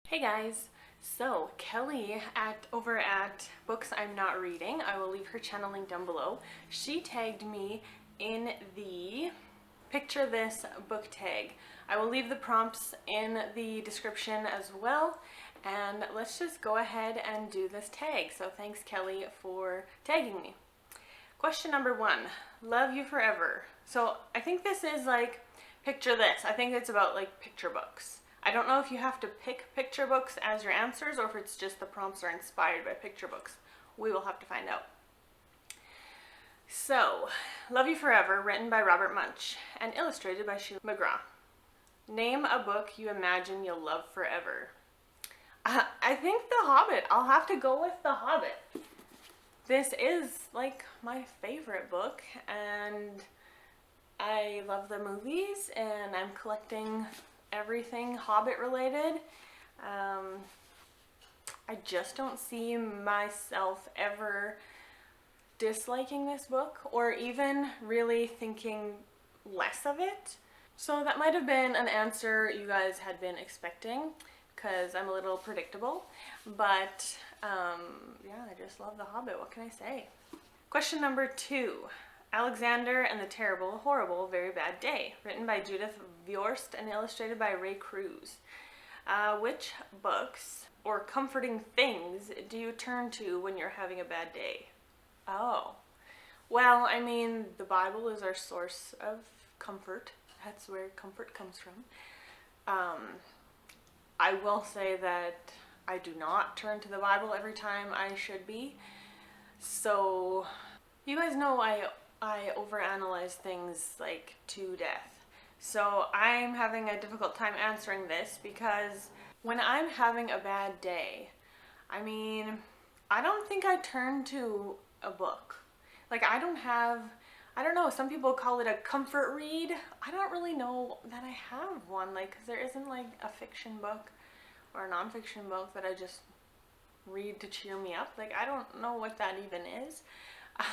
Hey guys, so Kelly over at Books I'm Not Reading, I will leave her channel link down below. She tagged me in the Picture This book tag. I will leave the prompts in the description as well, and let's just go ahead and do this tag. So thanks Kelly for tagging me. Question number 1, Love You Forever. So I think this is like Picture This. I think it's about like picture books. I don't know if you have to pick picture books as your answers or if it's just the prompts are inspired by picture books. We will have to find out. So, Love You Forever, written by Robert Munsch and illustrated by Shelia McGraw. Name a book you imagine you'll love forever. I think The Hobbit. I'll have to go with The Hobbit. This is like my favorite book and I love the movies and I'm collecting everything Hobbit related. I just don't see myself ever disliking this book or even really thinking less of it. So that might have been an answer you guys had been expecting because I'm a little predictable, but yeah, I just love The Hobbit. What can I say? Question number 2. Alexander and the Terrible, Horrible, Very Bad Day, written by Judith Viorst and illustrated by Ray Cruz. Which books or comforting things do you turn to when you're having a bad day? Oh, well, I mean, the Bible is our source of comfort. That's where comfort comes from. I will say that I do not turn to the Bible every time I should be. So, you guys know I overanalyze things like to death. So I'm having a difficult time answering this because when I'm having a bad day, I mean, I don't think I turn to a book. Like I don't know, some people call it a comfort read. I don't really know that I have one, like, 'cause there isn't like a fiction book or a nonfiction book that I just read to cheer me up. Like I don't know what that even is. I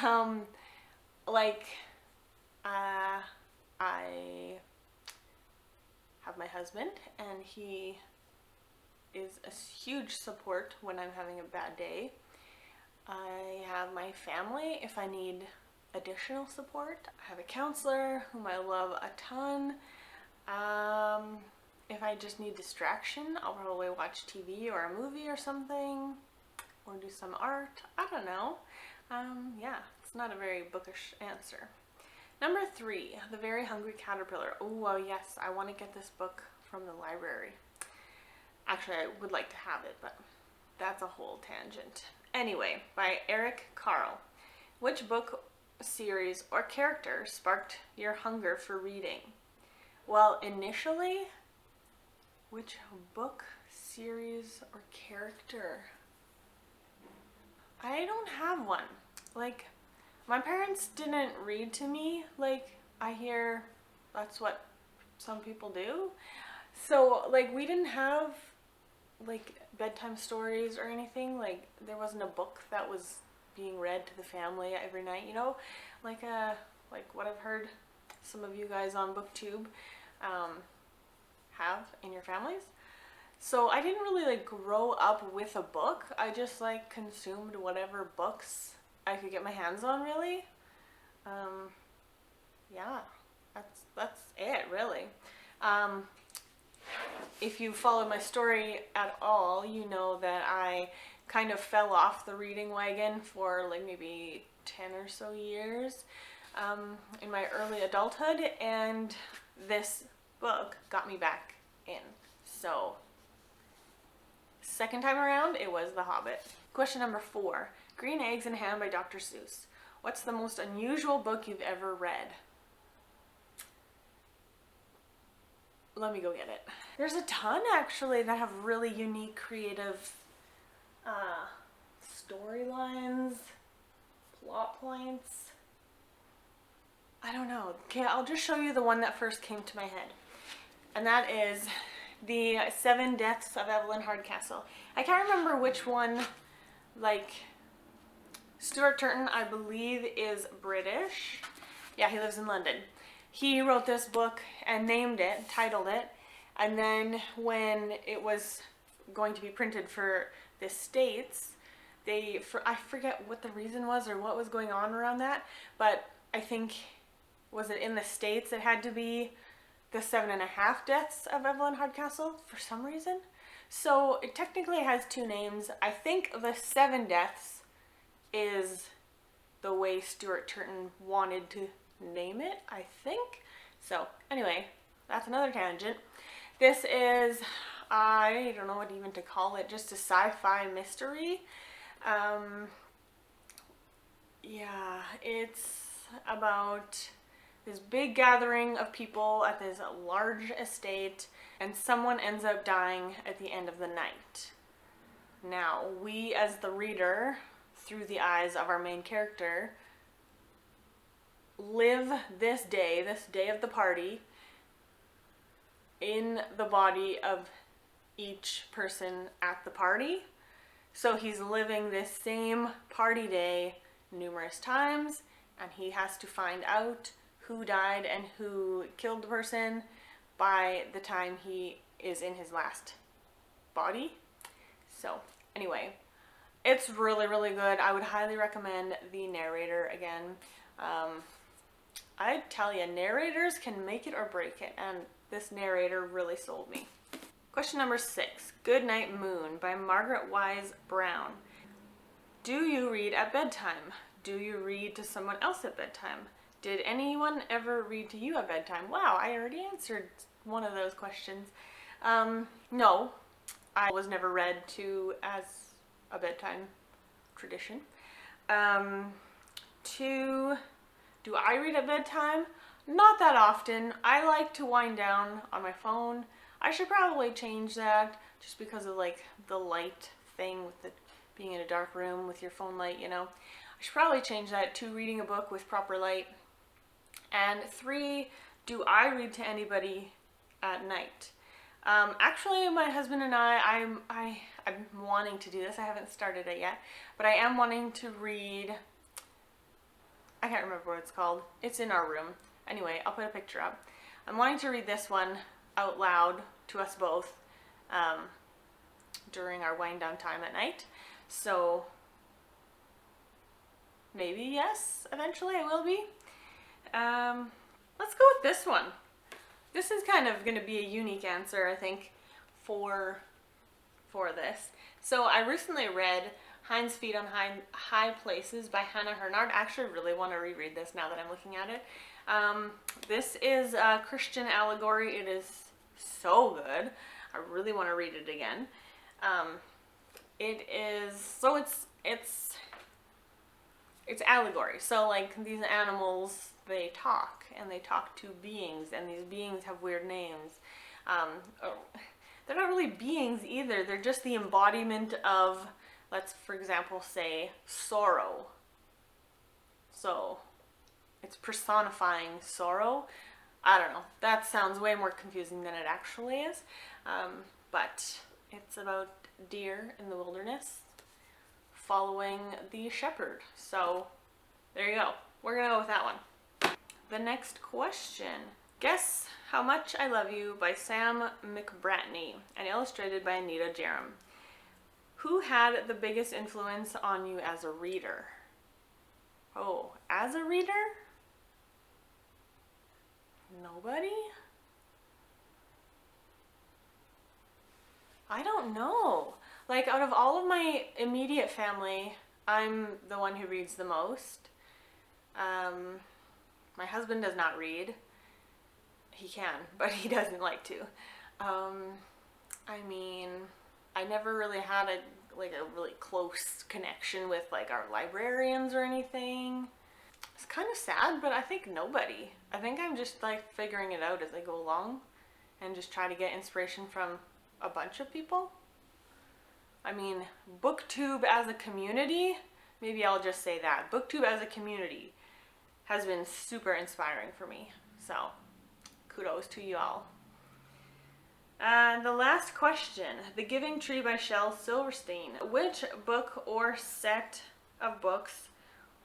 have my husband and he is a huge support when I'm having a bad day. I have my family if I need additional support. I have a counselor whom I love a ton. If I just need distraction, I'll probably watch TV or a movie or something, or do some art. I don't know. Yeah, it's not a very bookish answer. Number 3, The Very Hungry Caterpillar. Oh, yes, I want to get this book from the library. Actually, I would like to have it, but that's a whole tangent. Anyway, by Eric Carle. Which book, series, or character sparked your hunger for reading? Well, initially, which book, series, or character? I don't have one. Like, my parents didn't read to me. Like, I hear that's what some people do. So, like, we didn't have, like, bedtime stories or anything. Like, there wasn't a book that was being read to the family every night, you know? Like what I've heard some of you guys on BookTube have in your families. So I didn't really, like, grow up with a book. I just, like, consumed whatever books I could get my hands on, really. Yeah, that's it, really. If you follow my story at all, you know that I kind of fell off the reading wagon for like maybe 10 or so years in my early adulthood, and this book got me back in. So, second time around, it was The Hobbit. Question number 4. Green Eggs and Ham by Dr. Seuss. What's the most unusual book you've ever read? Let me go get it. There's a ton actually that have really unique, creative storylines, plot points. I don't know. Okay, I'll just show you the one that first came to my head. And that is The 7 Deaths of Evelyn Hardcastle. I can't remember which one, like, Stuart Turton, I believe, is British. Yeah, he lives in London. He wrote this book and named it, titled it, and then when it was going to be printed for the States, I forget what the reason was or what was going on around that, but I think, was it in the States it had to be the 7.5 deaths of Evelyn Hardcastle for some reason? So it technically has two names. I think the 7 deaths is the way Stuart Turton wanted to name it, I think. So anyway, that's another tangent. This is, I don't know what even to call it, just a sci-fi mystery. Yeah, it's about this big gathering of people at this large estate, and someone ends up dying at the end of the night. Now, we as the reader, through the eyes of our main character, live this day of the party, in the body of each person at the party. So he's living this same party day numerous times, and he has to find out who died and who killed the person by the time he is in his last body. So anyway, it's really, really good. I would highly recommend the narrator again. I tell you, narrators can make it or break it, and this narrator really sold me. Question number 6, Goodnight Moon by Margaret Wise Brown. Do you read at bedtime? Do you read to someone else at bedtime? Did anyone ever read to you at bedtime? Wow, I already answered one of those questions. No, I was never read to as a bedtime tradition. Do I read at bedtime? Not that often. I like to wind down on my phone. I should probably change that just because of like the light thing with the being in a dark room with your phone light, you know. I should probably change that to reading a book with proper light. And 3, do I read to anybody at night? Actually, my husband and I'm wanting to do this. I haven't started it yet, but I am wanting to read, I can't remember what it's called. It's in our room. Anyway, I'll put a picture up. I'm wanting to read this one out loud to us both during our wind down time at night. So maybe yes, eventually I will be. Let's go with this one. This is kind of going to be a unique answer, I think, for this. So I recently read Hind's Feet on High Places by Hannah Hurnard. I actually really want to reread this now that I'm looking at it. This is a Christian allegory. It is so good. I really want to read it again. It is, so it's allegory. So like these animals, they talk, and they talk to beings, and these beings have weird names. They're not really beings either. They're just the embodiment of, let's for example say, sorrow. So it's personifying sorrow. I don't know. That sounds way more confusing than it actually is. But it's about deer in the wilderness following the shepherd. So there you go. We're gonna go with that one. The next question. Guess How Much I Love You by Sam McBratney and illustrated by Anita Jerem. Who had the biggest influence on you as a reader? Oh, as a reader? Nobody? I don't know. Like, out of all of my immediate family, I'm the one who reads the most. My husband does not read. He can, but he doesn't like to. I mean, I never really had a really close connection with like our librarians or anything. It's kind of sad, but I think nobody. I think I'm just like figuring it out as I go along and just try to get inspiration from a bunch of people. I mean, BookTube as a community, maybe I'll just say that. BookTube as a community has been super inspiring for me. So, kudos to you all. And the last question, The Giving Tree by Shel Silverstein. Which book or set of books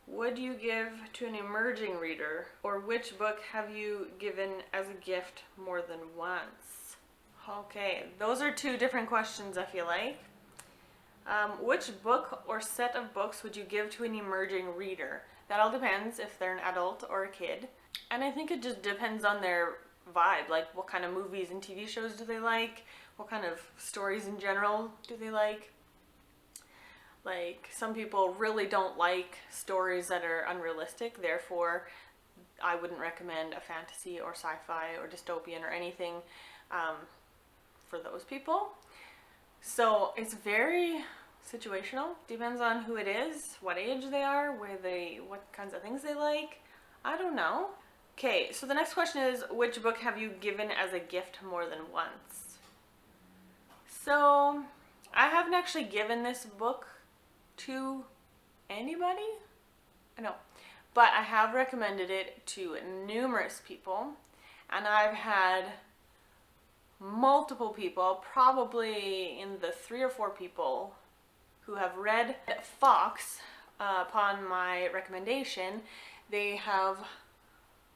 would you give to an emerging reader? Or which book have you given as a gift more than once? Okay, those are two different questions, I feel like. Which book or set of books would you give to an emerging reader? That all depends if they're an adult or a kid. And I think it just depends on their vibe, like what kind of movies and TV shows do they like? What kind of stories in general do they like? Like, some people really don't like stories that are unrealistic, therefore I wouldn't recommend a fantasy or sci-fi or dystopian or anything for those people. So it's very situational, depends on who it is, what age they are, what kinds of things they like. I don't know. Okay, so the next question is, which book have you given as a gift more than once? So I haven't actually given this book to anybody, no, but I have recommended it to numerous people, and I've had multiple people, probably in the 3 or 4 people, who have read Fox upon my recommendation. They have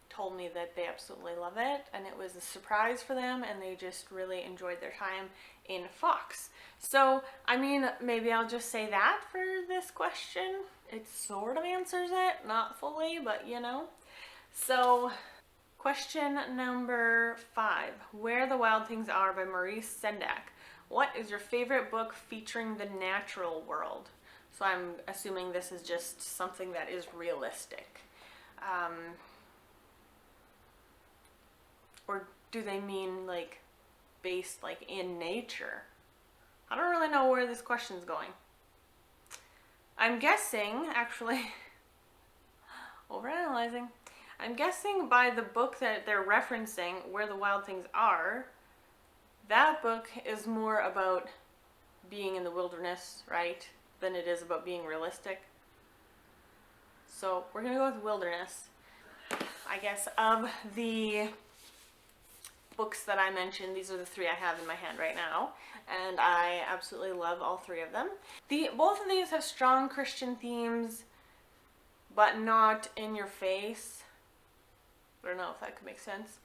told me that they absolutely love it, and it was a surprise for them, and they just really enjoyed their time in Fox. So, I mean, maybe I'll just say that for this question. It sort of answers it, not fully, but you know. So, question number 5. Where the Wild Things Are by Maurice Sendak. What is your favorite book featuring the natural world? So I'm assuming this is just something that is realistic. Or do they mean like based like in nature? I don't really know where this question's going. I'm guessing, actually, overanalyzing, I'm guessing by the book that they're referencing, Where the Wild Things Are, that book is more about being in the wilderness, right, than it is about being realistic. So we're gonna go with wilderness. I guess of the books that I mentioned, these are the 3 I have in my hand right now, and I absolutely love all 3 of them. Both of these have strong Christian themes, but not in your face. I don't know if that could make sense.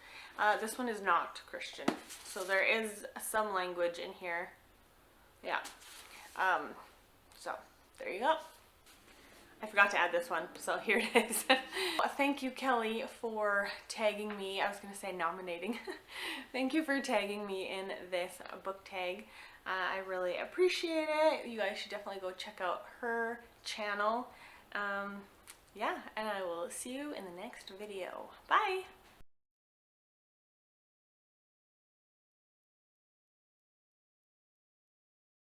This one is not Christian, so there is some language in here. Yeah. So there you go. I forgot to add this one, so here it is. Thank you, Kelly, for tagging me. I was going to say nominating. Thank you for tagging me in this book tag. I really appreciate it. You guys should definitely go check out her channel. Yeah, and I will see you in the next video. Bye!